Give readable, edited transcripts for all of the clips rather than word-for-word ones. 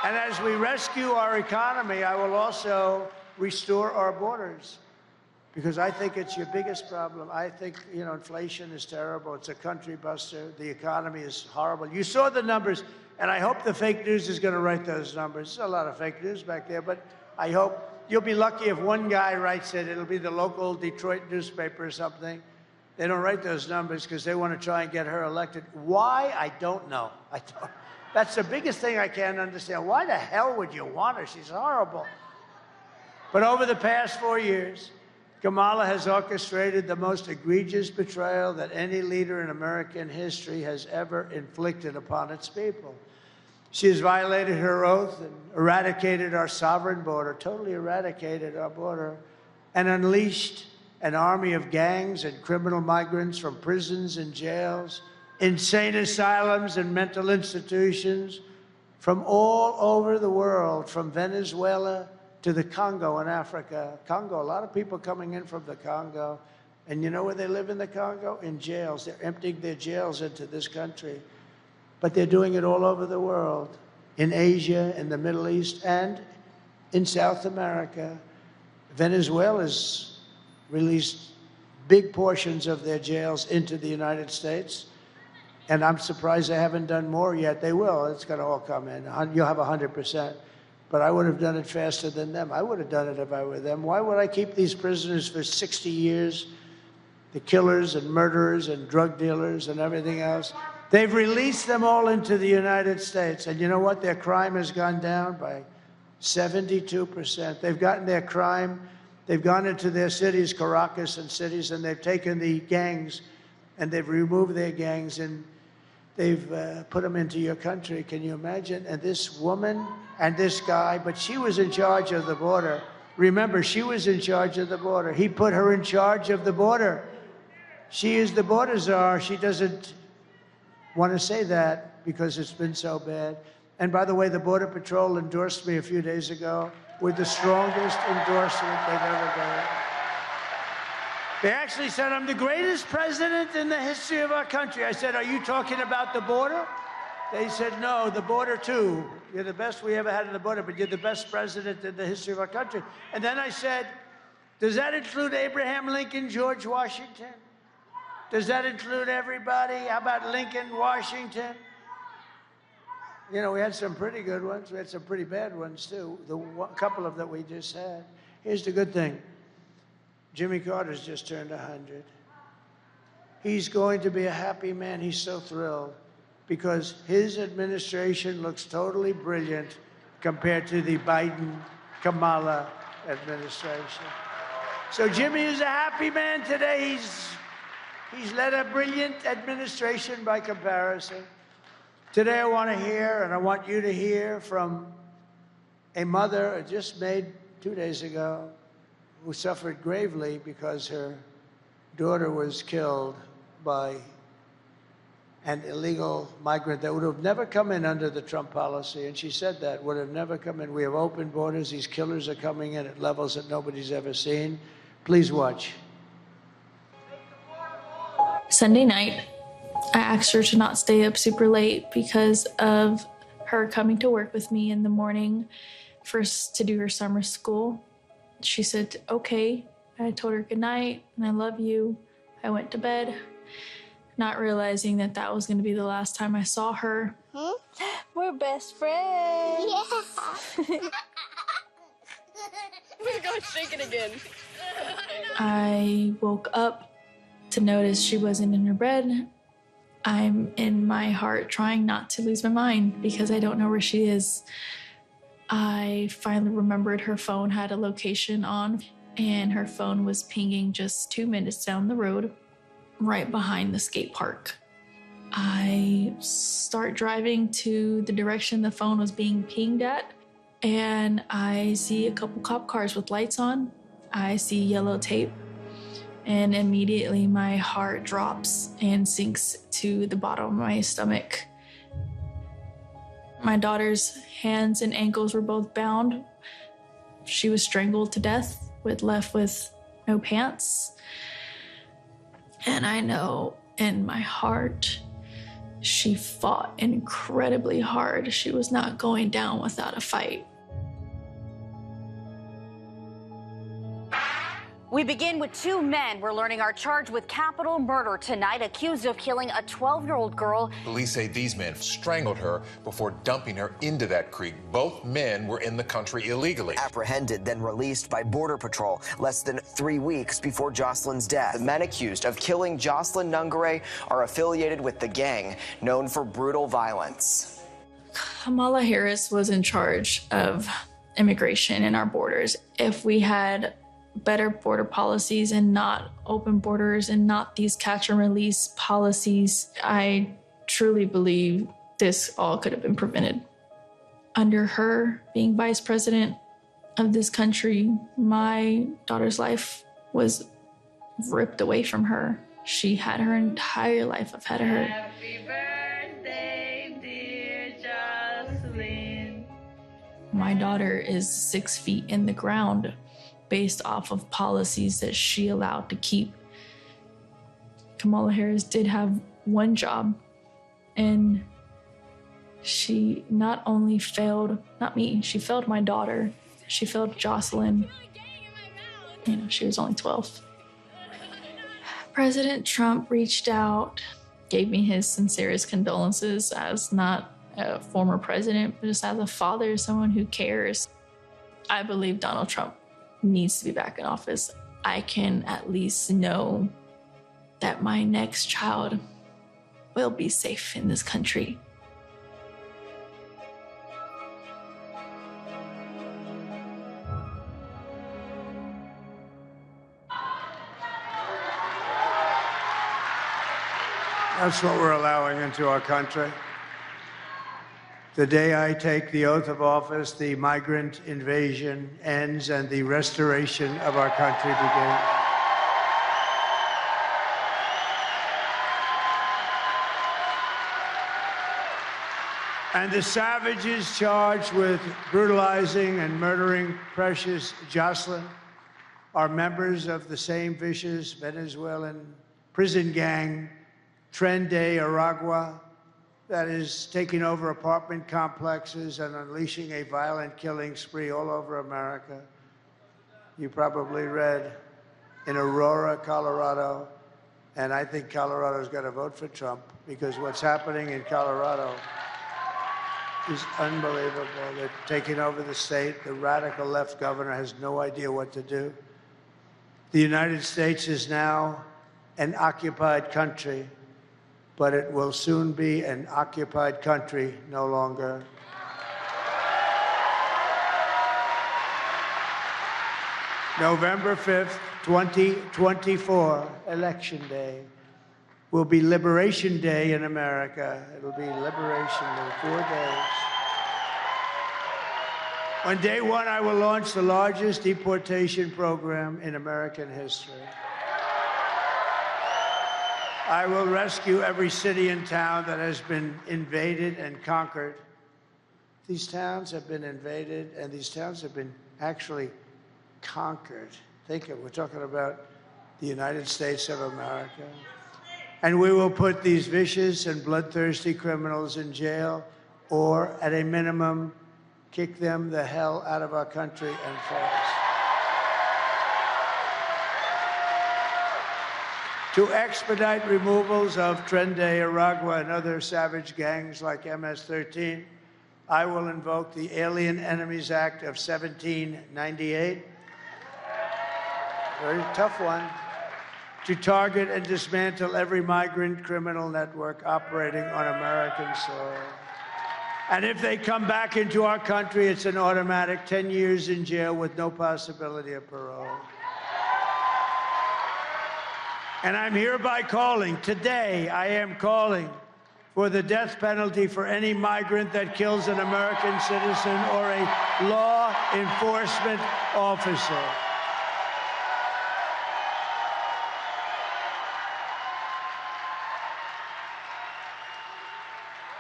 And as we rescue our economy, I will also restore our borders, because I think it's your biggest problem. I think, inflation is terrible. It's a country buster. The economy is horrible. You saw the numbers, and I hope the fake news is going to write those numbers. There's a lot of fake news back there, but I hope you'll be lucky if one guy writes it. It'll be the local Detroit newspaper or something. They don't write those numbers because they want to try and get her elected. Why? I don't know. That's the biggest thing I can't understand. Why the hell would you want her? She's horrible. But over the past 4 years, Kamala has orchestrated the most egregious betrayal that any leader in American history has ever inflicted upon its people. She has violated her oath and eradicated our sovereign border, totally eradicated our border, and unleashed an army of gangs and criminal migrants from prisons and jails, insane asylums and mental institutions from all over the world, from Venezuela to the Congo in Africa. Congo, a lot of people coming in from the Congo. And you know where they live in the Congo? In jails. They're emptying their jails into this country. But they're doing it all over the world, in Asia, in the Middle East, and in South America. Venezuela's released big portions of their jails into the United States. And I'm surprised they haven't done more yet. They will. It's going to all come in. You'll have 100%. But I would have done it faster than them. I would have done it if I were them. Why would I keep these prisoners for 60 years? The killers and murderers and drug dealers and everything else. They've released them all into the United States. And you know what? Their crime has gone down by 72%. They've gotten their crime. They've gone into their cities, Caracas and cities, and they've taken the gangs and they've removed their gangs and they've put them into your country. Can you imagine? And this woman and this guy, but she was in charge of the border. Remember, she was in charge of the border. He put her in charge of the border. She is the border czar. She doesn't want to say that because it's been so bad. And by the way, the Border Patrol endorsed me a few days ago with the strongest endorsement they've ever done. They actually said, I'm the greatest president in the history of our country. I said, are you talking about the border? They said, no, the border too. You're the best we ever had in the border, but you're the best president in the history of our country. And then I said, does that include Abraham Lincoln, George Washington? Does that include everybody? How about Lincoln, Washington? You know, we had some pretty good ones. We had some pretty bad ones, too. A couple of that we just had. Here's the good thing. Jimmy Carter's just turned 100. He's going to be a happy man. He's so thrilled because his administration looks totally brilliant compared to the Biden-Kamala administration. So Jimmy is a happy man today. He's led a brilliant administration by comparison. Today I want to hear, and I want you to hear from a mother just made 2 days ago who suffered gravely because her daughter was killed by an illegal migrant that would have never come in under the Trump policy. And she said that would have never come in. We have open borders. These killers are coming in at levels that nobody's ever seen. Please watch. Sunday night, I asked her to not stay up super late because of her coming to work with me in the morning first to do her summer school. She said, okay. I told her good night and I love you. I went to bed, not realizing that that was going to be the last time I saw her. We're best friends. Yeah. We're going to shake it again. I woke up to notice she wasn't in her bed. I'm in my heart trying not to lose my mind because I don't know where she is. I finally remembered her phone had a location on and her phone was pinging just 2 minutes down the road, right behind the skate park. I start driving to the direction the phone was being pinged at and I see a couple cop cars with lights on. I see yellow tape. And immediately my heart drops and sinks to the bottom of my stomach. My daughter's hands and ankles were both bound. She was strangled to death, left with no pants. And I know in my heart She fought incredibly hard. She was not going down without a fight. We begin with two men we're learning are charged with capital murder tonight, accused of killing a 12-year-old girl. Police say these men strangled her before dumping her into that creek. Both men were in the country illegally. Apprehended, then released by Border Patrol less than 3 weeks before Jocelyn's death. The men accused of killing Jocelyn Nungaray are affiliated with the gang known for brutal violence. Kamala Harris was in charge of immigration in our borders. If we had better border policies and not open borders and not these catch and release policies, I truly believe this all could have been prevented. Under her being vice president of this country, my daughter's life was ripped away from her. She had her entire life ahead of her. Happy birthday, dear Jocelyn. My daughter is 6 feet in the ground based off of policies that she allowed to keep. Kamala Harris did have one job, and she not only failed, not me, she failed my daughter. She failed Jocelyn. You know, she was only 12. President Trump reached out, gave me his sincerest condolences as not a former president, but just as a father, someone who cares. I believe Donald Trump needs to be back in office. I can at least know that my next child will be safe in this country. That's what we're allowing into our country. The day I take the oath of office, the migrant invasion ends and the restoration of our country begins. And the savages charged with brutalizing and murdering precious Jocelyn are members of the same vicious Venezuelan prison gang, Tren de Aragua, that is taking over apartment complexes and unleashing a violent killing spree all over America. You probably read in Aurora, Colorado, and I think Colorado's got to vote for Trump because what's happening in Colorado is unbelievable. They're taking over the state. The radical left governor has no idea what to do. The United States is now an occupied country, but it will soon be an occupied country no longer. November 5th, 2024, Election Day, will be Liberation Day in America. It'll be Liberation Day, 4 days. On day one, I will launch the largest deportation program in American history. I will rescue every city and town that has been invaded and conquered. These towns have been invaded, and these towns have been actually conquered. Think of it, we're talking about the United States of America. And we will put these vicious and bloodthirsty criminals in jail, or at a minimum, kick them the hell out of our country and fast. To expedite removals of Tren de Aragua and other savage gangs like MS-13, I will invoke the Alien Enemies Act of 1798. Very tough one. To target and dismantle every migrant criminal network operating on American soil. And if they come back into our country, it's an automatic 10 years in jail with no possibility of parole. And I'm hereby calling, today I am calling for the death penalty for any migrant that kills an American citizen or a law enforcement officer.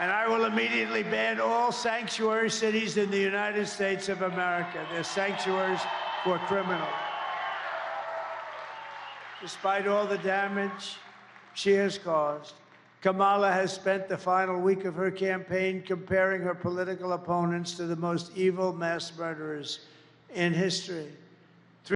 And I will immediately ban all sanctuary cities in the United States of America. They're sanctuaries for criminals. Despite all the damage she has caused, Kamala has spent the final week of her campaign comparing her political opponents to the most evil mass murderers in history.